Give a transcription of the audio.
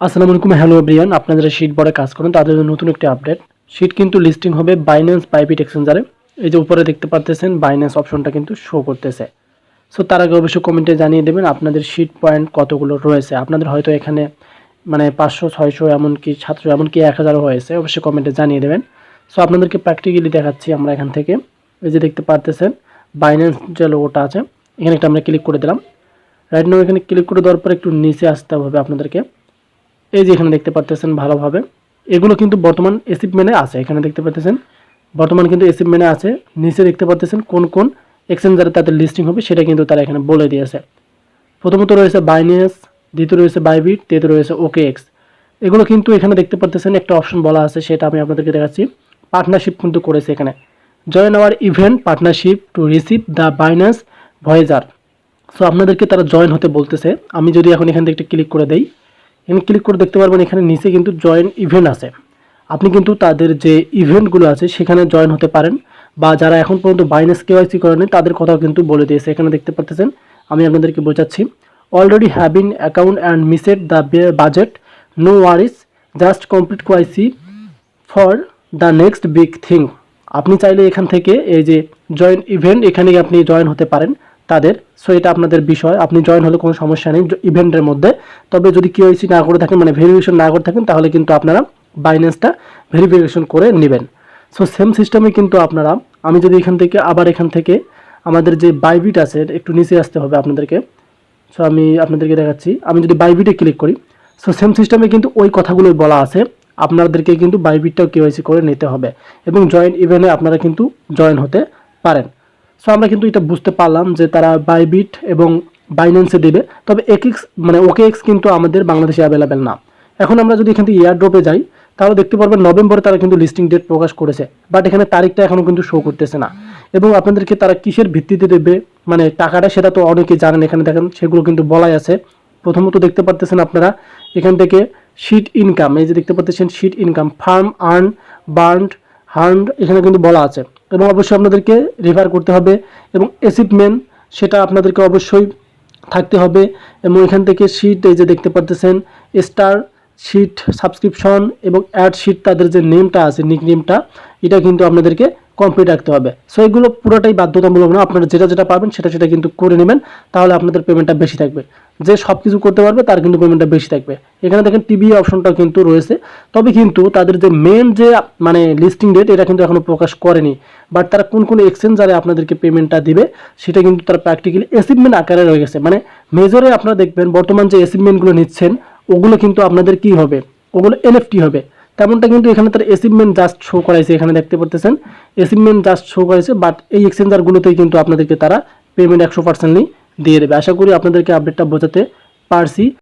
আসসালামু আলাইকুম, hello everyone. আপনারা যারা শিট বোর্ডে কাজ করেন তাদের জন্য নতুন একটি আপডেট। শিট কিন্তু লিস্টিং হবে বাইন্যান্স বাইবিট এক্সচেঞ্জারে। এই যে উপরে দেখতে পাচ্ছেন বাইন্যান্স অপশনটা কিন্তু শো করতেছে। সো তার আগে অবশ্যই কমেন্টে জানিয়ে দেবেন আপনাদের শিট পয়েন্ট কতগুলো রয়েছে। আপনাদের হয়তো এখানে মানে 500 600 এমনকি 700 এমনকি 1000 হয়েছে, অবশ্যই কমেন্টে জানিয়ে দেবেন। সো আপনাদেরকে প্র্যাকটিক্যালি দেখাচ্ছি আমরা এখান থেকে। এই যে দেখতে পাচ্ছেন বাইন্যান্স যে লোগোটা আছে, এখানে একটা আমরা ক্লিক করে দিলাম। রাইট নাও এখানে ক্লিক করে দেওয়ার পর একটু নিচে আসতে হবে আপনাদেরকে। এই যে এখানে দেখতে পাচ্ছেন ভালোভাবে এগুলো কিন্তু বর্তমান এসিপমেন্টে আছে। এখানে দেখতে পাচ্ছেন বর্তমান কিন্তু এসিপমেন্টে আছে। নিচে দেখতে পাচ্ছেন কোন কোন এক্সচেঞ্জারে তাদের লিস্টিং হবে সেটা কিন্তু তারা এখানে বলে দিয়েছে। প্রথমত রয়েছে বাইন্যান্স, দ্বিতীয় রয়েছে বাইবিট, তৃতীয় রয়েছে ওকেএক্স। এগুলো কিন্তু এখানে দেখতে পাচ্ছেন একটা অপশন বলা আছে, সেটা আমি আপনাদেরকে দেখাচ্ছি। পার্টনারশিপ কিন্তু করেছে এখানে, join our event partnership to receive the Binance Voyager. So আপনাদেরকে তারা জয়েন হতে বলতেছে। আমি যদি এখন এখান থেকে একটা ক্লিক করে দেই, এখানে ক্লিক করে দেখতে পারবেন এখানে নিচে কিন্তু জয়েন ইভেন্ট আছে। আপনি কিন্তু তাদের যে ইভেন্টগুলো আছে সেখানে জয়েন হতে পারেন, বা যারা এখন পর্যন্ত বাইন্যান্স কেওয়াইসি করেনি তাদের কথাও কিন্তু বলে দিয়েছে। এখানে দেখতে পাচ্ছেন, আমি আপনাদেরকে বোঝাচ্ছি। Already having account and missed the budget, no worries, just complete KYC for the next big thing. আপনি চাইলে এখান থেকে এই যে জয়েন ইভেন্ট, এখানে আপনি জয়েন হতে পারেন তাদের। সো এটা আপনাদের বিষয়, আপনি জয়েন হলে কোনো সমস্যা নেই ইভেন্টের মধ্যে। তবে যদি কেওয়াইসি না করে থাকেন, মানে ভেরিফিকেশন না করে থাকেন, তাহলে কিন্তু আপনারা বাইন্যান্সটা ভেরিফিকেশন করে নেবেন। সো সেম সিস্টেমে কিন্তু আপনারা, আমি যদি এখান থেকে আবার এখান থেকে আমাদের যে বাইবিট আছে, একটু নিচে আসতে হবে আপনাদেরকে। সো আমি আপনাদেরকে দেখাচ্ছি, আমি যদি বাইবিটে ক্লিক করি, সো সেম সিস্টেমে কিন্তু ওই কথাগুলোই বলা আছে। আপনাদেরকে কিন্তু বাইবিটটাও কেওয়াইসি করে নিতে হবে এবং জয়েন ইভেন্টে আপনারা কিন্তু জয়েন হতে পারেন। সো আমরা কিন্তু এটা বুঝতে পারলাম যে তারা বাইবিট এবং বাইন্যান্সে দেবে, তবে এক্স মানে ওকেএক্স কিন্তু আমাদের বাংলাদেশে অ্যাভেলেবেল না। এখন আমরা যদি এখান থেকে এয়ারড্রপে যাই, তাহলে দেখতে পারবেন নভেম্বরে তারা কিন্তু লিস্টিং ডেট প্রকাশ করেছে, বাট এখানে তারিখটা এখনও কিন্তু শো করতেছে না। এবং আপনাদেরকে তারা কিসের ভিত্তিতে দেবে মানে টাকাটা, সেটা তো অনেকে জানেন। এখানে দেখেন সেগুলো কিন্তু বলাই আছে। প্রথমত দেখতে পাচ্ছেন আপনারা এখান থেকে শিট ইনকাম, এই যে দেখতে পাচ্ছেন sheet income, farm earn, burned, হার্ন, এখানে কিন্তু বলা আছে। এবং অবশ্যই আপনাদেরকে রেফার করতে হবে এবং অ্যাচিভমেন্ট সেটা আপনাদেরকে অবশ্যই থাকতে হবে। এবং এখান থেকে শিট, এই যে দেখতে পাচ্ছেন স্টার শিট, সাবস্ক্রিপশন এবং অ্যাড শিট, তাদের যে নেমটা আছে নিক নেমটা, এটা কিন্তু আপনাদেরকে কমপ্লিট রাখতে হবে। সো এগুলো পুরোটাই বাধ্যতামূলক না, আপনারা যেটা যেটা পাবেন সেটা সেটা কিন্তু করে নেবেন, তাহলে আপনাদের পেমেন্টটা বেশি থাকবে। যে সব কিছু করতে পারবে তার কিন্তু পেমেন্টটা বেশি থাকবে। এখানে দেখেন টিভি অপশনটাও কিন্তু রয়েছে, তবে কিন্তু তাদের যে মেন যে মানে লিস্টিং ডেট এটা কিন্তু এখনো প্রকাশ করেনি। বাট তারা কোন কোন এক্সচেঞ্জারে আপনাদেরকে পেমেন্টটা দিবে সেটা কিন্তু তারা প্র্যাকটিক্যালি অ্যাচিভমেন্ট আকারে রয়ে গেছে। মানে মেজরে আপনারা দেখবেন বর্তমান যে অ্যাচিভমেন্টগুলো নিচ্ছেন ওগুলো কিন্তু আপনাদের কি হবে, ওগুলো এনএফটি হবে। তেমনটা কিন্তু এখানে তার অ্যাচিভমেন্ট জাস্ট শো করাইছে, এখানে দেখতে পাচ্ছেন অ্যাচিভমেন্ট জাস্ট শো করাইছে। বাট এই এক্সচেঞ্জারগুলোতেই কিন্তু আপনাদেরকে তারা পেমেন্ট 100% দিয়ে দেবে। আশা করি আপনাদেরকে আপডেটটা বোঝাতে পারছি।